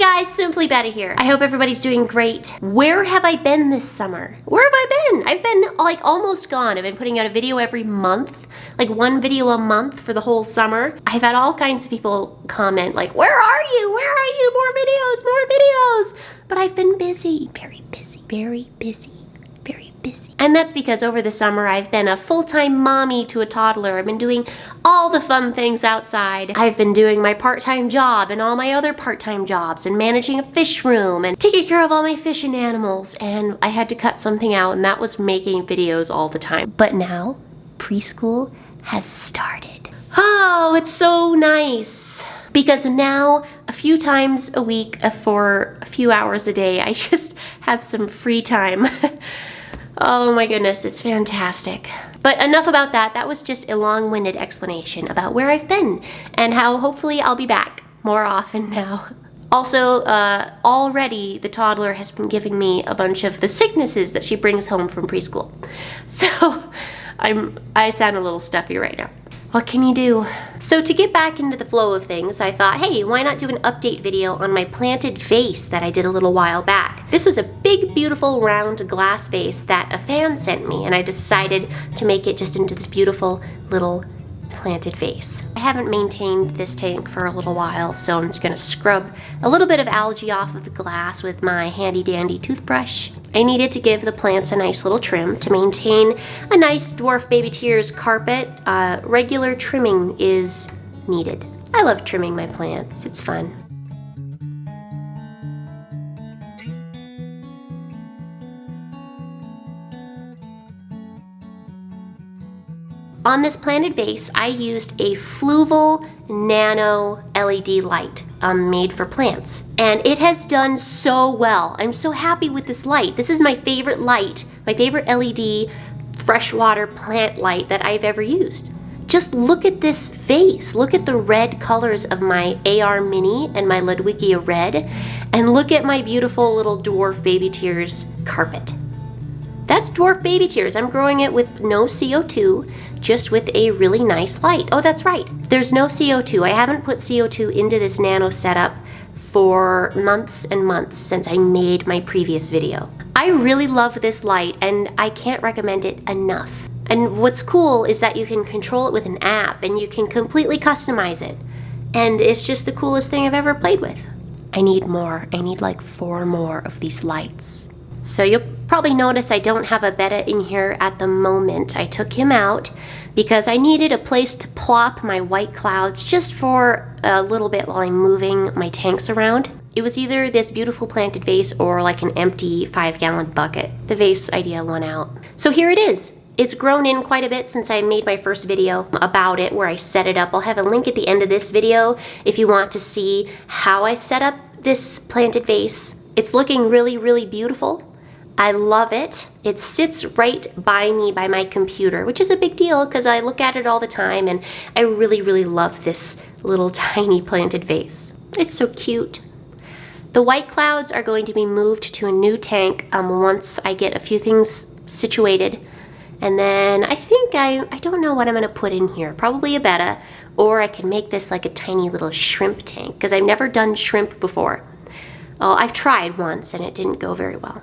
Hi guys, Simply Betta here. I hope everybody's doing great. Where have I been this summer? Where have I been? I've been like almost gone. I've been putting out a video every month, like one video a month for the whole summer. I've had all kinds of people comment like, where are you? Where are you? More videos, more videos. But I've been busy, very busy, very busy. Very busy. And that's because over the summer I've been a full-time mommy to a toddler. I've been doing all the fun things outside. I've been doing my part-time job and all my other part-time jobs and managing a fish room and taking care of all my fish and animals, and I had to cut something out, and that was making videos all the time. But now preschool has started. Oh, it's so nice. Because now, a few times a week for a few hours a day, I just have some free time. Oh my goodness, it's fantastic. But enough about that. That was just a long-winded explanation about where I've been and how hopefully I'll be back more often now. Also, already the toddler has been giving me a bunch of the sicknesses that she brings home from preschool. So I sound a little stuffy right now. What can you do? So to get back into the flow of things, I thought, hey, why not do an update video on my planted vase that I did a little while back? This was a big, beautiful, round glass vase that a fan sent me, and I decided to make it just into this beautiful little planted vase. I haven't maintained this tank for a little while, so I'm just gonna scrub a little bit of algae off of the glass with my handy dandy toothbrush. I needed to give the plants a nice little trim to maintain a nice dwarf baby tears carpet. Regular trimming is needed. I love trimming my plants, it's fun. On this planted vase, I used a fluval nano LED light made for plants. And it has done so well. I'm so happy with this light. This is my favorite light, my favorite LED freshwater plant light that I've ever used. Just look at this vase. Look at the red colors of my AR Mini and my Ludwigia red. And look at my beautiful little dwarf baby tears carpet. That's dwarf baby tears. I'm growing it with no CO2, just with a really nice light. Oh, that's right. There's no CO2. I haven't put CO2 into this nano setup for months and months since I made my previous video. I really love this light, and I can't recommend it enough. And what's cool is that you can control it with an app, and you can completely customize it. And it's just the coolest thing I've ever played with. I need more. I need like 4 more of these lights. So you'll probably notice I don't have a Betta in here at the moment. I took him out because I needed a place to plop my white clouds just for a little bit while I'm moving my tanks around. It was either this beautiful planted vase or like an empty 5-gallon bucket. The vase idea won out. So here it is. It's grown in quite a bit since I made my first video about it where I set it up. I'll have a link at the end of this video if you want to see how I set up this planted vase. It's looking really, really beautiful. I love it. It sits right by me by my computer, which is a big deal because I look at it all the time, and I really, really love this little tiny planted vase. It's so cute. The white clouds are going to be moved to a new tank once I get a few things situated. And then I think I don't know what I'm going to put in here. Probably a Betta, or I can make this like a tiny little shrimp tank because I've never done shrimp before. Well, I've tried once and it didn't go very well.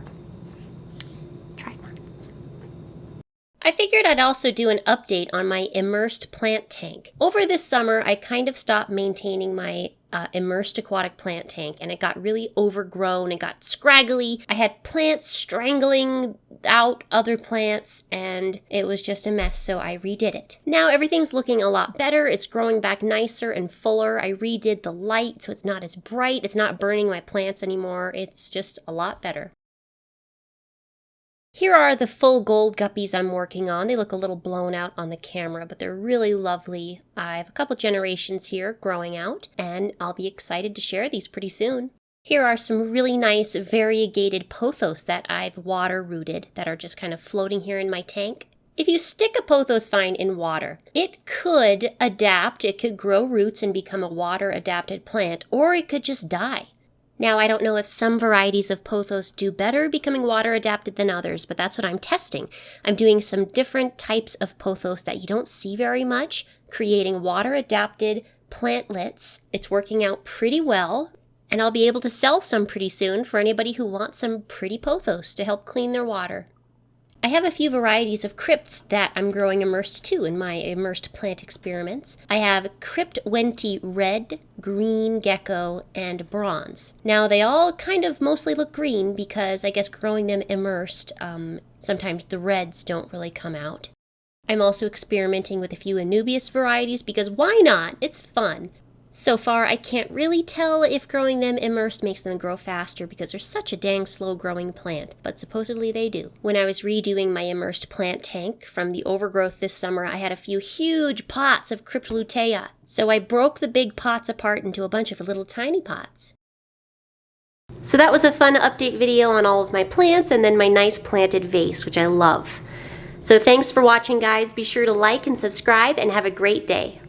I figured I'd also do an update on my immersed plant tank. Over this summer, I kind of stopped maintaining my immersed aquatic plant tank, and it got really overgrown and got scraggly. I had plants strangling out other plants, and it was just a mess, so I redid it. Now everything's looking a lot better. It's growing back nicer and fuller. I redid the light, so it's not as bright. It's not burning my plants anymore. It's just a lot better. Here are the full gold guppies I'm working on. They look a little blown out on the camera, but they're really lovely. I have a couple generations here growing out, and I'll be excited to share these pretty soon. Here are some really nice variegated pothos that I've water rooted that are just kind of floating here in my tank. If you stick a pothos vine in water, it could adapt, it could grow roots and become a water-adapted plant, or it could just die. Now, I don't know if some varieties of pothos do better becoming water adapted than others, but that's what I'm testing. I'm doing some different types of pothos that you don't see very much, creating water adapted plantlets. It's working out pretty well. And I'll be able to sell some pretty soon for anybody who wants some pretty pothos to help clean their water. I have a few varieties of crypts that I'm growing immersed too in my immersed plant experiments. I have Crypt Wenti Red, Green Gecko, and Bronze. Now they all kind of mostly look green because I guess growing them immersed, sometimes the reds don't really come out. I'm also experimenting with a few Anubias varieties because why not? It's fun. So far, I can't really tell if growing them immersed makes them grow faster because they're such a dang slow-growing plant, but supposedly they do. When I was redoing my immersed plant tank from the overgrowth this summer, I had a few huge pots of Crypt Lutea, so I broke the big pots apart into a bunch of little tiny pots. So that was a fun update video on all of my plants and then my nice planted vase, which I love. So thanks for watching, guys. Be sure to like and subscribe and have a great day.